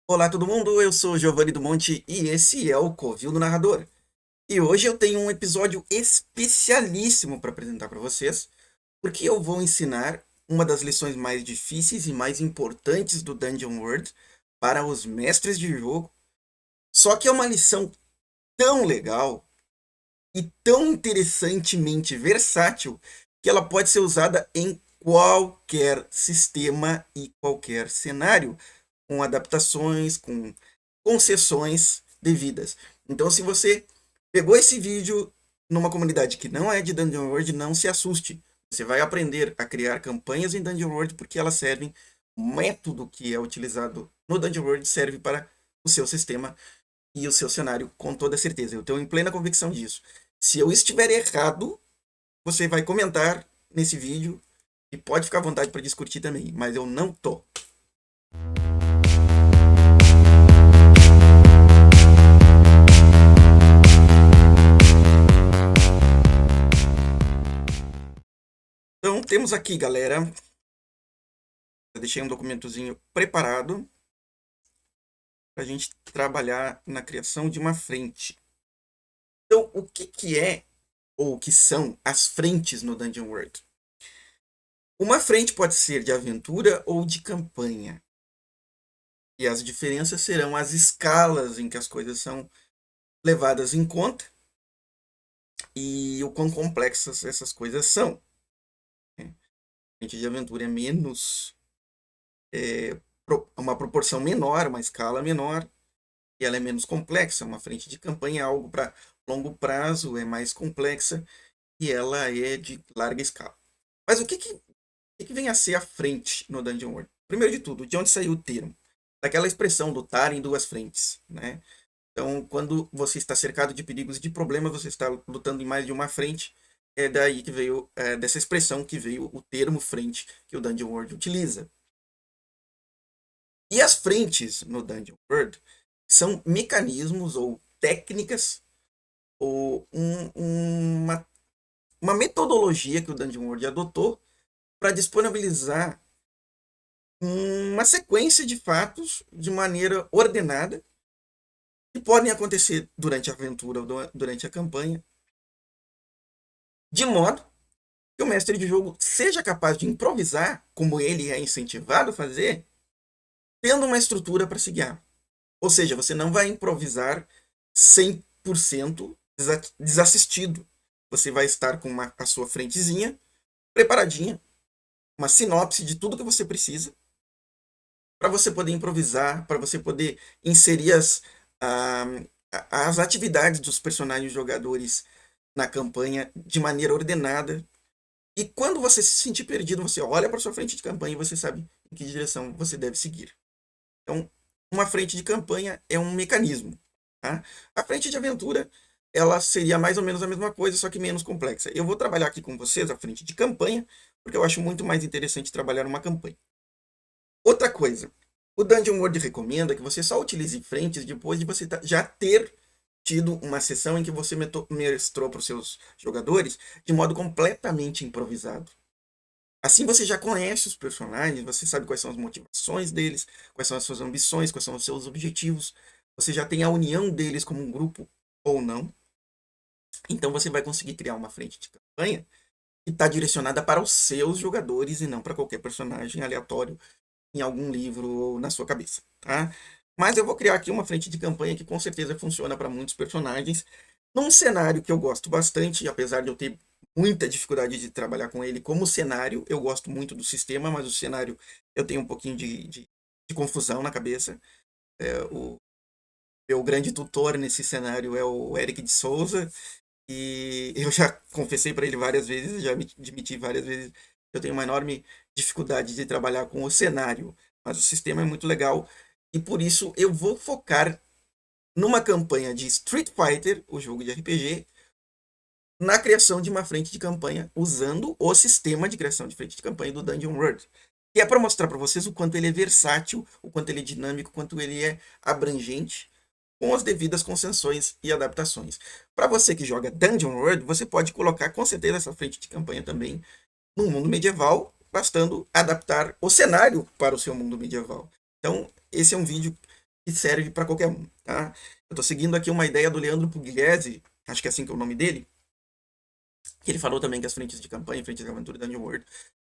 Olá todo mundo, eu sou Giovanni do Monte e esse é o Covil do Narrador. E hoje eu tenho um episódio especialíssimo para apresentar para vocês, porque eu vou ensinar uma das lições mais difíceis e mais importantes do Dungeon World para os mestres de jogo. Só que é uma lição tão legal e tão interessantemente versátil que ela pode ser usada em qualquer sistema e qualquer cenário, com adaptações, com concessões devidas. Então, se você pegou esse vídeo numa comunidade que não é de Dungeon World, não se assuste. Você vai aprender a criar campanhas em Dungeon World porque elas servem, o método que é utilizado no Dungeon World serve para o seu sistema e o seu cenário com toda certeza. Eu tenho em plena convicção disso. Se eu estiver errado, você vai comentar nesse vídeo e pode ficar à vontade para discutir também, mas eu não tô. Então, temos aqui, galera, eu deixei um documentozinho preparado para a gente trabalhar na criação de uma frente. Então, o que, que é ou o que são as frentes no Dungeon World? Uma frente pode ser de aventura ou de campanha. E as diferenças serão as escalas em que as coisas são levadas em conta e o quão complexas essas coisas são. Né? Frente de aventura é menos, uma proporção menor, uma escala menor, e ela é menos complexa. Uma frente de campanha é algo para longo prazo, é mais complexa e ela é de larga escala. Mas o que vem a ser a frente no Dungeon World? Primeiro de tudo, de onde saiu o termo? Daquela expressão lutar em duas frentes, né? Então, quando você está cercado de perigos e de problemas, você está lutando em mais de uma frente. É daí que veio, dessa expressão que veio o termo frente que o Dungeon World utiliza. E as frentes no Dungeon World são mecanismos ou técnicas ou uma metodologia que o Dungeon World adotou para disponibilizar uma sequência de fatos de maneira ordenada que podem acontecer durante a aventura ou durante a campanha, de modo que o mestre de jogo seja capaz de improvisar, como ele é incentivado a fazer, tendo uma estrutura para se guiar. Ou seja, você não vai improvisar 100% desassistido. Você vai estar com a sua frentezinha preparadinha, uma sinopse de tudo que você precisa para você poder improvisar, para você poder inserir ah, as atividades dos personagens jogadores na campanha de maneira ordenada. E quando você se sentir perdido, você olha para sua frente de campanha e você sabe em que direção você deve seguir. Então, uma frente de campanha é um mecanismo. Tá? A frente de aventura, ela seria mais ou menos a mesma coisa, só que menos complexa. Eu vou trabalhar aqui com vocês a frente de campanha, porque eu acho muito mais interessante trabalhar uma campanha. Outra coisa, o Dungeon World recomenda que você só utilize frentes depois de você já ter tido uma sessão em que você mestrou para os seus jogadores de modo completamente improvisado. Assim você já conhece os personagens, você sabe quais são as motivações deles, quais são as suas ambições, quais são os seus objetivos. Você já tem a união deles como um grupo ou não. Então você vai conseguir criar uma frente de campanha que está direcionada para os seus jogadores e não para qualquer personagem aleatório em algum livro ou na sua cabeça, tá? Mas eu vou criar aqui uma frente de campanha que com certeza funciona para muitos personagens, num cenário que eu gosto bastante, apesar de eu ter muita dificuldade de trabalhar com ele como cenário. Eu gosto muito do sistema, mas o cenário eu tenho um pouquinho de confusão na cabeça. O meu grande tutor nesse cenário é o Eric de Souza, e eu já confessei para ele várias vezes, já me admiti várias vezes, que eu tenho uma enorme dificuldade de trabalhar com o cenário, mas o sistema é muito legal e por isso eu vou focar numa campanha de Street Fighter, o jogo de RPG, na criação de uma frente de campanha usando o sistema de criação de frente de campanha do Dungeon World. Que é para mostrar para vocês o quanto ele é versátil, o quanto ele é dinâmico, o quanto ele é abrangente, com as devidas concessões e adaptações. Para você que joga Dungeon World, você pode colocar com certeza essa frente de campanha também no mundo medieval, bastando adaptar o cenário para o seu mundo medieval. Então, esse é um vídeo que serve para qualquer um, tá? Eu tô seguindo aqui uma ideia do Leandro Pugliese, acho que é assim que é o nome dele, que ele falou também que as frentes de campanha, frentes de aventura e Dungeon World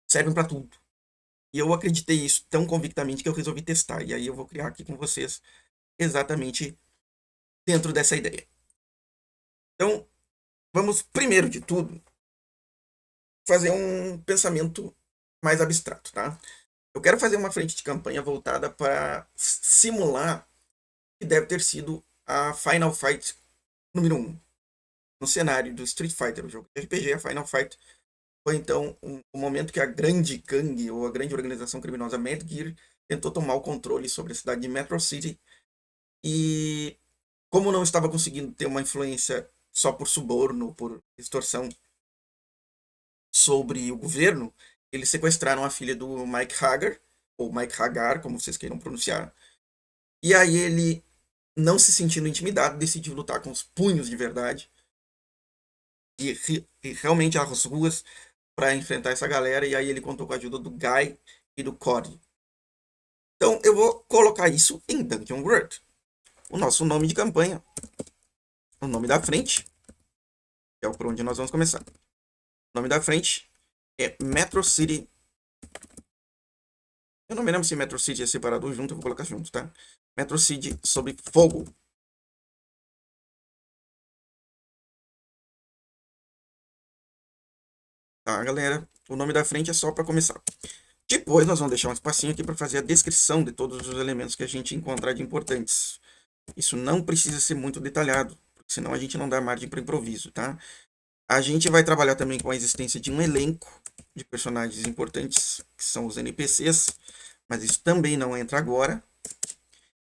servem para tudo. E eu acreditei isso tão convictamente que eu resolvi testar. E aí eu vou criar aqui com vocês exatamente dentro dessa ideia. Então, vamos primeiro de tudo fazer um pensamento mais abstrato, tá? Eu quero fazer uma frente de campanha voltada para simular que deve ter sido a Final Fight número 1. No cenário do Street Fighter, o jogo de RPG, a Final Fight foi então o momento que a grande gangue ou a grande organização criminosa Mad Gear tentou tomar o controle sobre a cidade de Metro City e, como não estava conseguindo ter uma influência só por suborno, por extorsão sobre o governo, eles sequestraram a filha do Mike Hagar, ou Mike Hagar, como vocês queiram pronunciar, e aí ele, não se sentindo intimidado, decidiu lutar com os punhos de verdade e realmente às ruas para enfrentar essa galera, e aí ele contou com a ajuda do Guy e do Cody. Então eu vou colocar isso em Dungeon World. O nosso nome de campanha, o nome da frente, que é por onde nós vamos começar. O nome da frente é Metro City. Eu não me lembro se Metro City é separado ou junto, eu vou colocar junto, tá? Metro City sob fogo. Tá, galera? O nome da frente é só para começar. Depois nós vamos deixar um espacinho aqui para fazer a descrição de todos os elementos que a gente encontrar de importantes. Isso não precisa ser muito detalhado, porque senão a gente não dá margem para improviso, tá? A gente vai trabalhar também com a existência de um elenco de personagens importantes, que são os NPCs, mas isso também não entra agora.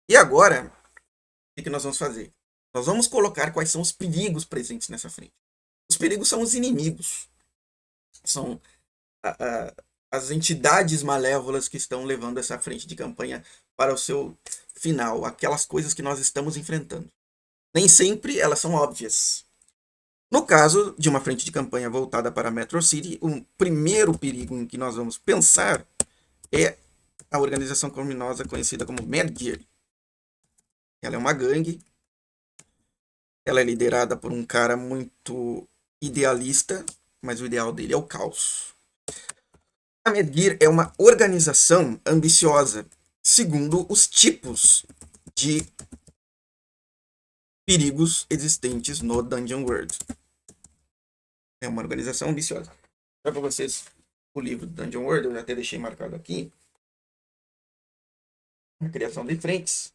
E agora, o que nós vamos fazer? Nós vamos colocar quais são os perigos presentes nessa frente. Os perigos são os inimigos. São as entidades malévolas que estão levando essa frente de campanha para o seu final. Aquelas coisas que nós estamos enfrentando. Nem sempre elas são óbvias. No caso de uma frente de campanha voltada para Metro City, o primeiro perigo em que nós vamos pensar é a organização criminosa conhecida como Mad Gear. Ela é uma gangue, ela é liderada por um cara muito idealista, mas o ideal dele é o caos. A Mad Gear é uma organização ambiciosa, segundo os tipos de perigos existentes no Dungeon World. É uma organização ambiciosa. Para vocês o livro do Dungeon World, eu já até deixei marcado aqui. A criação de frentes.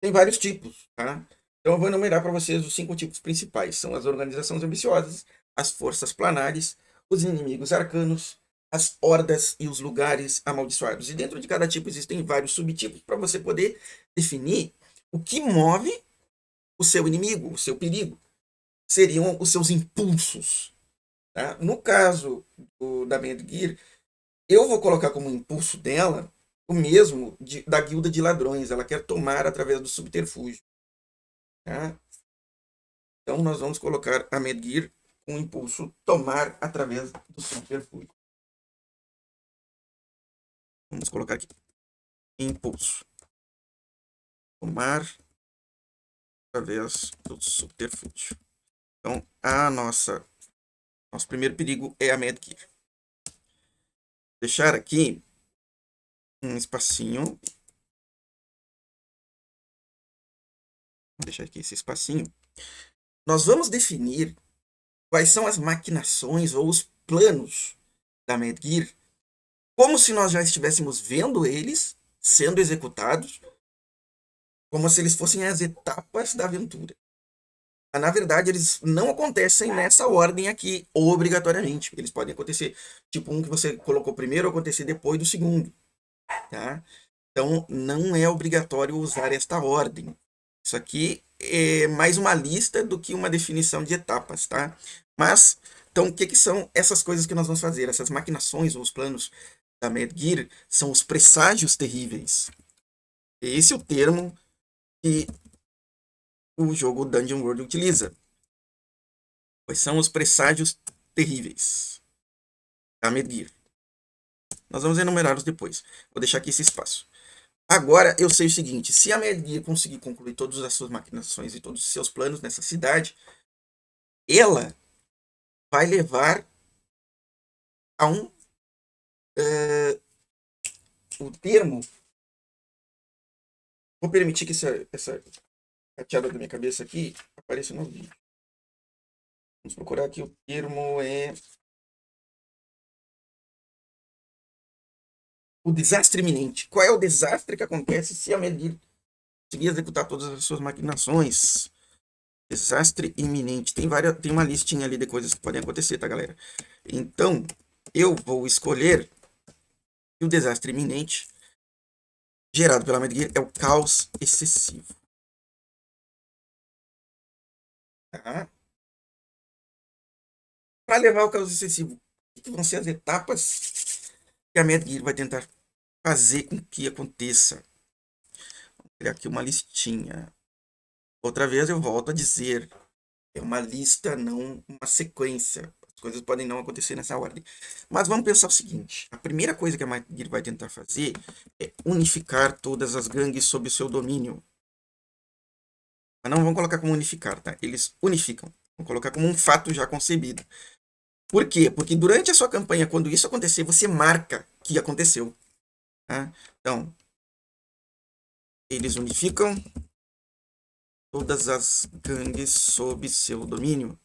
Tem vários tipos, tá? Então eu vou enumerar para vocês os 5 tipos principais. São as organizações ambiciosas, as forças planares, os inimigos arcanos, as hordas e os lugares amaldiçoados. E dentro de cada tipo existem vários subtipos para você poder definir o que move o seu inimigo, o seu perigo. Seriam os seus impulsos. Tá? No caso da Mad Gear, eu vou colocar como impulso dela o mesmo da guilda de ladrões. Ela quer tomar através do subterfúgio. Tá? Então nós vamos colocar a Mad Gear com o impulso tomar através do subterfúgio. Vamos colocar aqui. Impulso. Tomar através do subterfúgio. Então, nosso primeiro perigo é a Mad Gear. Deixar aqui um espacinho. Vou deixar aqui esse espacinho. Nós vamos definir quais são as maquinações ou os planos da Mad Gear, como se nós já estivéssemos vendo eles sendo executados, como se eles fossem as etapas da aventura. Mas, na verdade, eles não acontecem nessa ordem aqui, obrigatoriamente. Eles podem acontecer, tipo um que você colocou primeiro, acontecer depois do segundo. Tá? Então, não é obrigatório usar esta ordem. Isso aqui é mais uma lista do que uma definição de etapas, tá? Mas, então, o que, que são essas coisas que nós vamos fazer? Essas maquinações ou os planos da Mad Gear são os presságios terríveis. Esse é o termo que o jogo Dungeon World utiliza. Quais são os presságios terríveis da Mad Gear? Nós vamos enumerá-los depois. Vou deixar aqui esse espaço. Agora eu sei o seguinte: se a Medgear conseguir concluir todas as suas maquinações e todos os seus planos nessa cidade, ela vai levar a o termo. Vou permitir que essa cateada da minha cabeça aqui apareça no vídeo. Vamos procurar aqui, o termo é o desastre iminente. Qual é o desastre que acontece se a Medgear conseguir executar todas as suas maquinações? Desastre iminente. Tem uma listinha ali de coisas que podem acontecer, tá, galera? Então, eu vou escolher que o desastre iminente gerado pela Medgear é o caos excessivo. Tá? Para levar ao caos excessivo, o que vão ser as etapas que a Medgear vai tentar fazer com que aconteça? Vou criar aqui uma listinha. Outra vez eu volto a dizer, é uma lista, não uma sequência. As coisas podem não acontecer nessa ordem. Mas vamos pensar o seguinte: a primeira coisa que a Medgear vai tentar fazer é unificar todas as gangues sob o seu domínio. Mas não vão colocar como unificar, tá? Eles unificam. Vão colocar como um fato já concebido. Por quê? Porque durante a sua campanha, quando isso acontecer, você marca que aconteceu. Tá? Então, eles unificam todas as gangues sob seu domínio.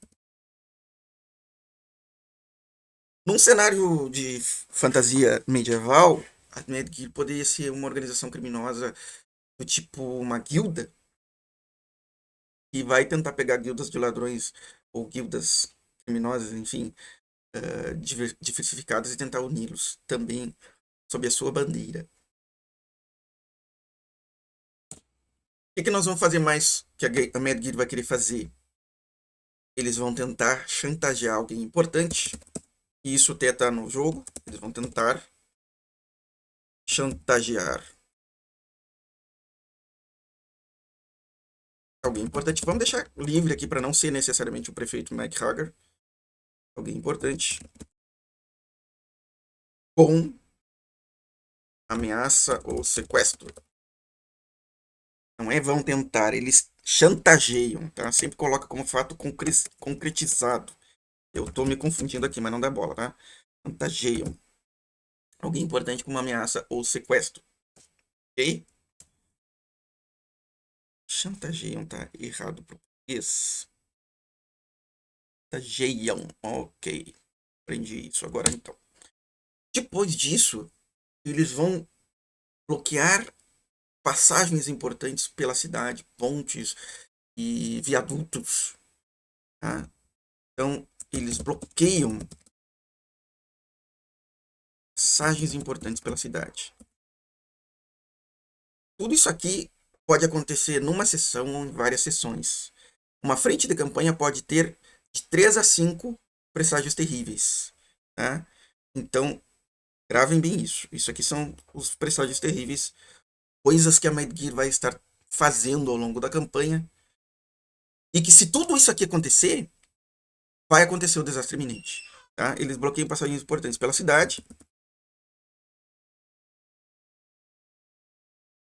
Num cenário de fantasia medieval, a Medgear poderia ser uma organização criminosa do tipo uma guilda, que vai tentar pegar guildas de ladrões ou guildas criminosas, enfim, diversificadas e tentar uni-los também sob a sua bandeira. O que nós vamos fazer mais que a Medgear vai querer fazer? Eles vão tentar chantagear alguém importante, e isso até está no jogo. Eles vão tentar chantagear alguém importante. Vamos deixar livre aqui para não ser necessariamente o prefeito Mike Hagar. Alguém importante com ameaça ou sequestro. Não é vão tentar, eles chantageiam, tá? Sempre coloca como fato concretizado. Eu tô me confundindo aqui, mas não dá bola, tá? Chantageiam alguém importante com uma ameaça ou sequestro. Ok? Chantageiam, tá errado pro português. Chantageiam, ok. Aprendi isso agora então. Depois disso, eles vão bloquear passagens importantes pela cidade, pontes e viadutos. Tá? Então, eles bloqueiam passagens importantes pela cidade. Tudo isso aqui pode acontecer numa sessão ou em várias sessões. Uma frente de campanha pode ter de 3 a 5 presságios terríveis. Tá? Então, gravem bem isso. Isso aqui são os presságios terríveis, coisas que a Medgear vai estar fazendo ao longo da campanha. E que se tudo isso aqui acontecer, vai acontecer o desastre iminente. Tá? Eles bloqueiam passagens importantes pela cidade.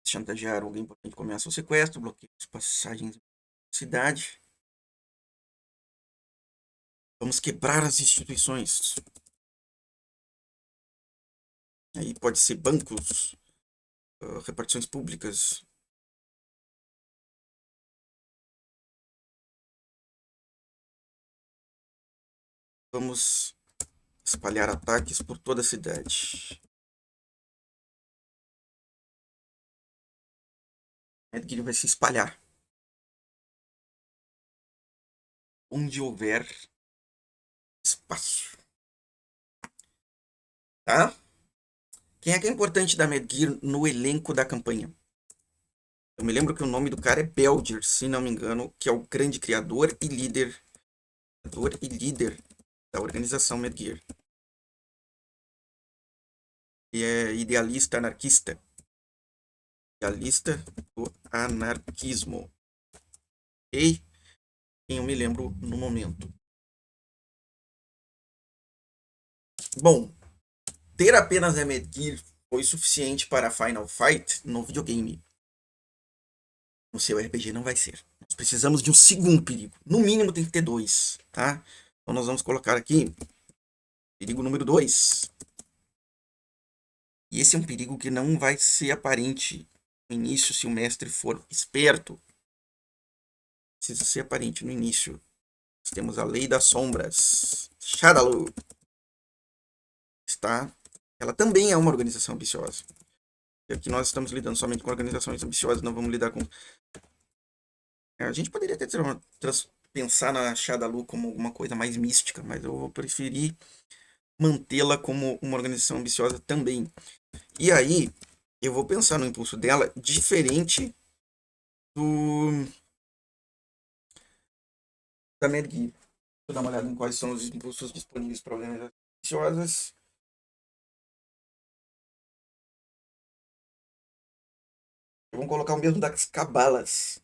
Chantagear alguém importante, começa o sequestro, bloqueia as passagens pela cidade. Vamos quebrar as instituições. Aí pode ser bancos, repartições públicas. Vamos espalhar ataques por toda a cidade. Medgear vai se espalhar onde houver espaço. Tá? Quem é que é importante da Medgear no elenco da campanha? Eu me lembro que o nome do cara é Belger, se não me engano, que é o grande criador e líder da organização Medgear. E é idealista anarquista. Idealista do anarquismo. E quem eu me lembro no momento. Bom, ter apenas a Medgear foi suficiente para a Final Fight no videogame. No seu RPG não vai ser. Nós precisamos de um segundo perigo. No mínimo tem que ter dois, tá? Então nós vamos colocar aqui perigo número 2. E esse é um perigo que não vai ser aparente no início se o mestre for esperto. Precisa ser aparente no início. Nós temos a Lei das Sombras. Shadaloo. Está. Ela também é uma organização ambiciosa. E aqui nós estamos lidando somente com organizações ambiciosas, não vamos lidar com... A gente poderia até pensar na Shadaloo como alguma coisa mais mística, mas eu vou preferir mantê-la como uma organização ambiciosa também. E aí, eu vou pensar no impulso dela diferente do da Mergui. Vou dar uma olhada em quais são os impulsos disponíveis para organizações ambiciosas. Vamos colocar o mesmo das cabalas.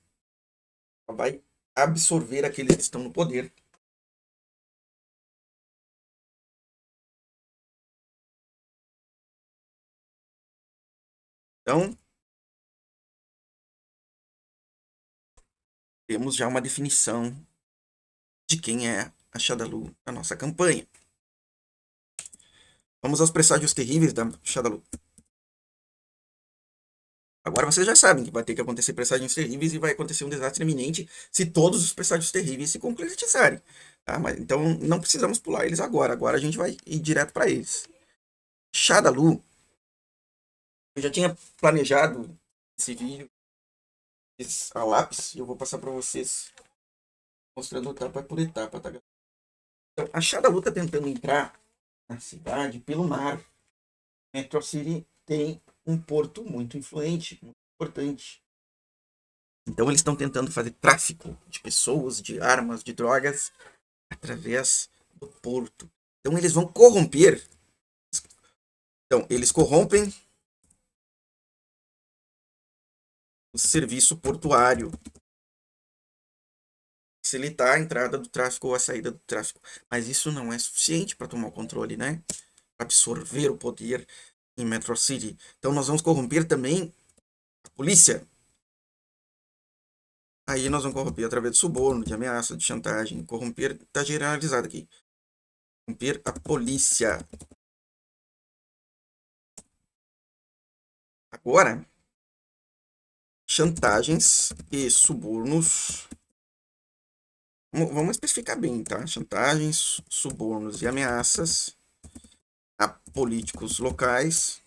Vai absorver aqueles que estão no poder. Então, temos já uma definição de quem é a Shadaloo na nossa campanha. Vamos aos presságios terríveis da Shadaloo. Agora vocês já sabem que vai ter que acontecer presságios terríveis e vai acontecer um desastre iminente se todos os presságios terríveis se concretizarem. Tá? Mas, então não precisamos pular eles agora. Agora a gente vai ir direto para eles. Shadaloo. Eu já tinha planejado esse vídeo a lápis e eu vou passar para vocês mostrando etapa por etapa. Tá? Então, a Shadaloo está tentando entrar na cidade pelo mar. Metro City tem um porto muito influente, muito importante. Então eles estão tentando fazer tráfico de pessoas, de armas, de drogas através do porto. Então eles vão corromper. Então eles corrompem o serviço portuário, facilitar a entrada do tráfico ou a saída do tráfico. Mas isso não é suficiente para tomar o controle, né? Para absorver o poder em Metro City. Então nós vamos corromper também a polícia. Aí nós vamos corromper através de suborno, de ameaça, de chantagem. Corromper está generalizado aqui. Corromper a polícia. Agora, chantagens e subornos. Vamos especificar bem, tá? Chantagens, subornos e ameaças a políticos locais.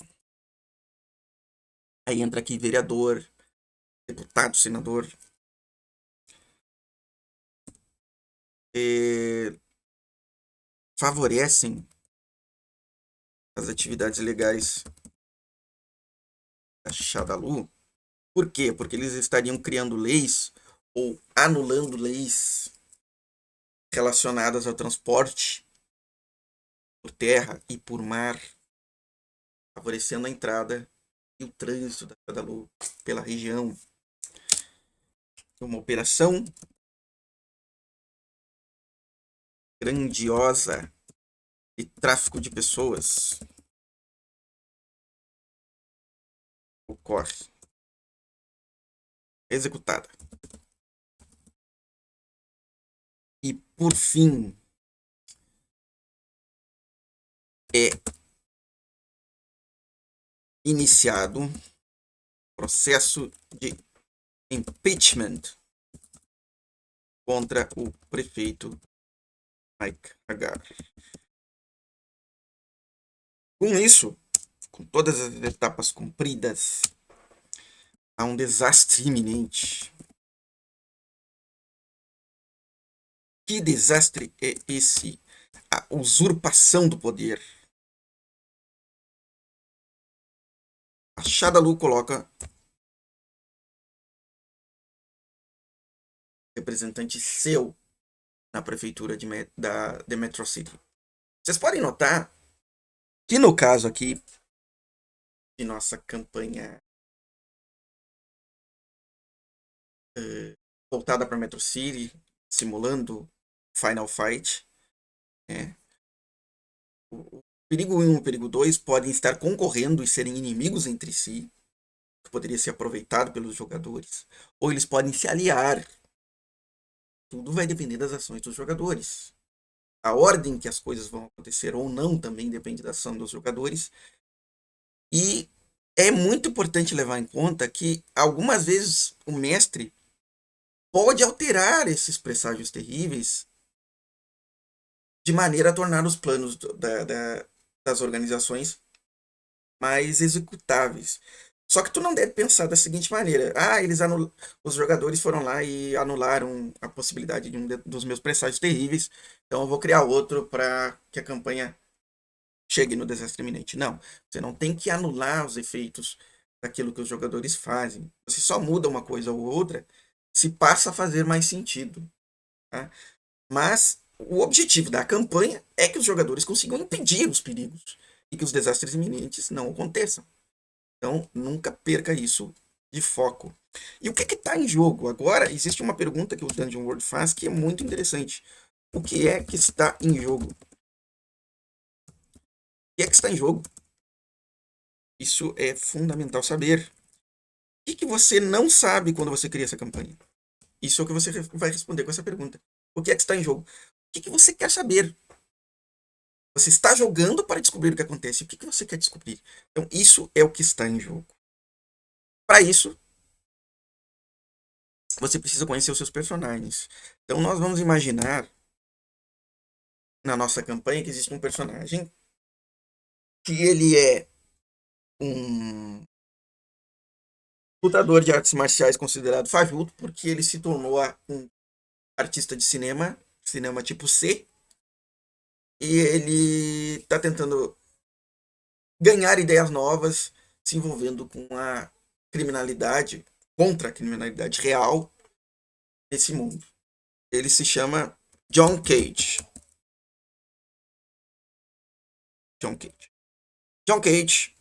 Aí entra aqui vereador, deputado, senador. Favorecem as atividades legais da Shadaloo. Por quê? Porque eles estariam criando leis ou anulando leis relacionadas ao transporte por terra e por mar, favorecendo a entrada e o trânsito da Shadaloo pela região. Uma operação grandiosa de tráfico de pessoas ocorre. Executada. E, por fim, é iniciado processo de impeachment contra o prefeito Mike Hagar. Com isso, com todas as etapas cumpridas, há um desastre iminente. Que desastre é esse? A usurpação do poder. A Shadaloo coloca representante seu na prefeitura de Metro City. Vocês podem notar que no caso aqui de nossa campanha voltada para Metro City, simulando Final Fight, né? Perigo 1 e perigo 2 podem estar concorrendo e serem inimigos entre si, que poderia ser aproveitado pelos jogadores, ou eles podem se aliar. Tudo vai depender das ações dos jogadores. A ordem que as coisas vão acontecer ou não também depende da ação dos jogadores. E é muito importante levar em conta que algumas vezes o mestre pode alterar esses presságios terríveis de maneira a tornar os planos das organizações mais executáveis. Só que tu não deve pensar da seguinte maneira: ah, os jogadores foram lá e anularam a possibilidade de dos meus presságios terríveis, então eu vou criar outro para que a campanha chegue no desastre iminente. Não, você não tem que anular os efeitos daquilo que os jogadores fazem. Você só muda uma coisa ou outra se passa a fazer mais sentido. Tá? Mas o objetivo da campanha é que os jogadores consigam impedir os perigos e que os desastres iminentes não aconteçam. Então, nunca perca isso de foco. E o que está em jogo? Agora, existe uma pergunta que o Dungeon World faz que é muito interessante. O que é que está em jogo? O que é que está em jogo? Isso é fundamental saber. O que você não sabe quando você cria essa campanha? Isso é o que você vai responder com essa pergunta. O que é que está em jogo? O que você quer saber? Você está jogando para descobrir o que acontece. O que você quer descobrir? Então, isso é o que está em jogo. Para isso, você precisa conhecer os seus personagens. Então, nós vamos imaginar na nossa campanha que existe um personagem que ele é um lutador de artes marciais considerado fajuto porque ele se tornou um artista de cinema, cinema tipo C, e ele está tentando ganhar ideias novas, se envolvendo com a criminalidade, contra a criminalidade real desse mundo. Ele se chama John Cage. John Cage. John Cage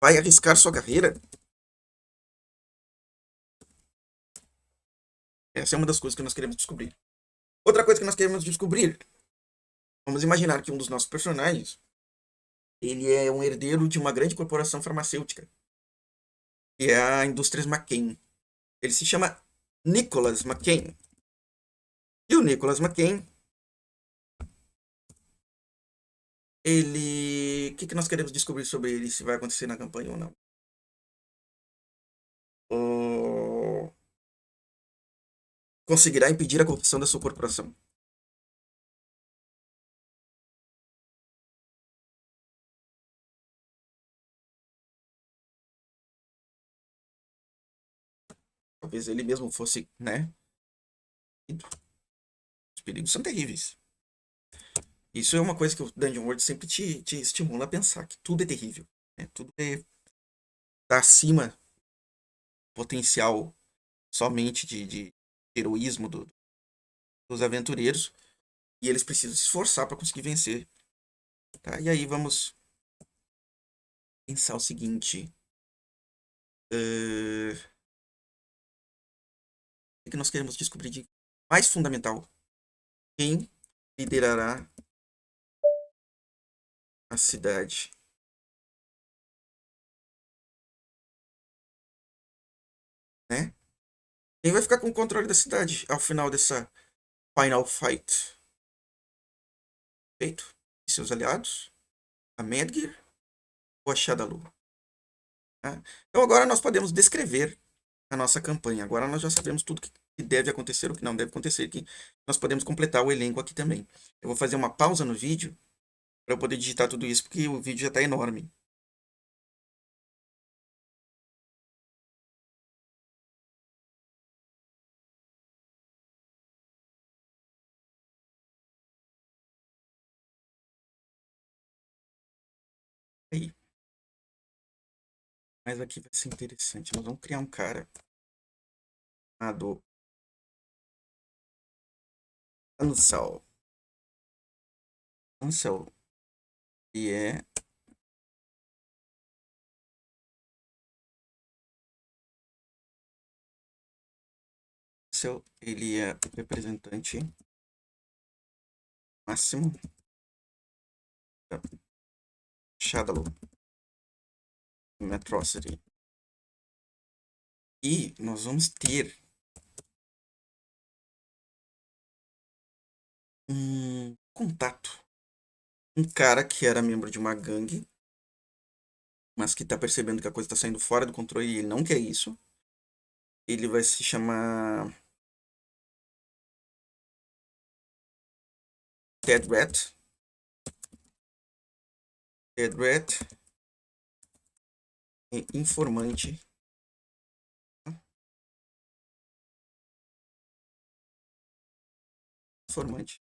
vai arriscar sua carreira. Essa é uma das coisas que nós queremos descobrir. Outra coisa que nós queremos descobrir, vamos imaginar que um dos nossos personagens, ele é um herdeiro de uma grande corporação farmacêutica, que é a Indústrias McCain. Ele se chama Nicholas McCain. E o Nicholas McCain, ele... O que nós queremos descobrir sobre ele, se vai acontecer na campanha ou não? Ou conseguirá impedir a corrupção da sua corporação? Talvez ele mesmo fosse, né? Os perigos são terríveis. Isso é uma coisa que o Dungeon World sempre te estimula a pensar, que tudo é terrível. Né? Tudo tá acima do potencial somente de heroísmo dos aventureiros. E eles precisam se esforçar para conseguir vencer. Tá? E aí vamos pensar o seguinte. O que nós queremos descobrir de mais fundamental? Quem liderará a cidade? Né? Quem vai ficar com o controle da cidade ao final dessa Final Fight? Feito? E seus aliados? A Medgir ou a Shadalu? Tá? Então agora nós podemos descrever a nossa campanha. Agora nós já sabemos tudo que deve acontecer, o que não deve acontecer, que nós podemos completar o elenco aqui também. Eu vou fazer uma pausa no vídeo para eu poder digitar tudo isso, porque o vídeo já está enorme. Aí, mas aqui vai ser interessante. Nós vamos criar um cara chamado Ansel. Ansel, e é ele é o representante máximo Shadow Metrocity. E nós vamos ter um contato. Um cara que era membro de uma gangue, mas que tá percebendo que a coisa tá saindo fora do controle e ele não quer isso. Ele vai se chamar Dead Rat. Dead Rat. Informante. Informante.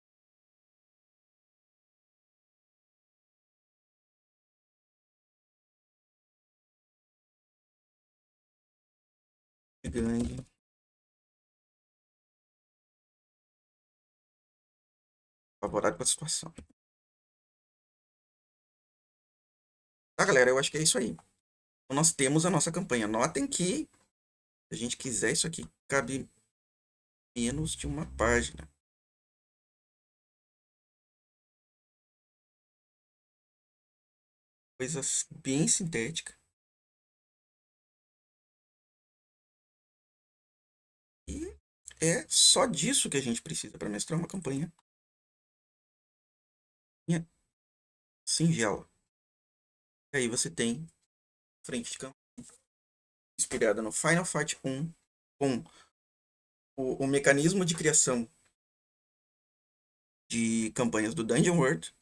De gangue. Apavorado com a situação. Tá, galera? Eu acho que é isso aí. Então, nós temos a nossa campanha. Notem que, se a gente quiser, isso aqui cabe menos de uma página. Coisa bem sintética. E é só disso que a gente precisa para mestrar uma campanha singela. E aí você tem frente de campo inspirada no Final Fight 1 com o mecanismo de criação de campanhas do Dungeon World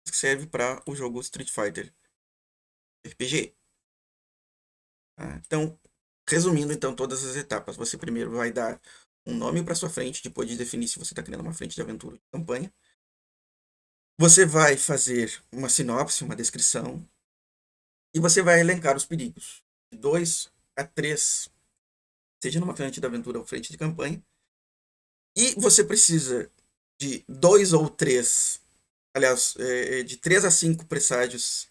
que serve para o jogo Street Fighter RPG. Então, resumindo então todas as etapas, você primeiro vai dar um nome para sua frente, depois de definir se você está criando uma frente de aventura ou de campanha. Você vai fazer uma sinopse, uma descrição, e você vai elencar os perigos. De 2 a 3, seja numa frente de aventura ou frente de campanha. E você precisa de 2 ou 3, aliás, de 3 a 5 presságios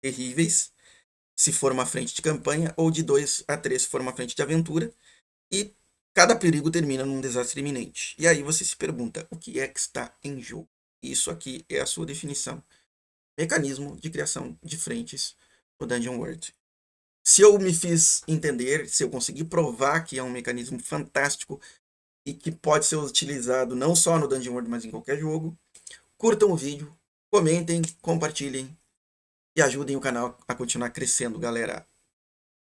terríveis, se for uma frente de campanha, ou de 2 a 3 se for uma frente de aventura. E cada perigo termina num desastre iminente. E aí você se pergunta, o que é que está em jogo? Isso aqui é a sua definição. Mecanismo de criação de frentes no Dungeon World. Se eu me fiz entender, se eu conseguir provar que é um mecanismo fantástico e que pode ser utilizado não só no Dungeon World, mas em qualquer jogo, curtam o vídeo, comentem, compartilhem e ajudem o canal a continuar crescendo, galera.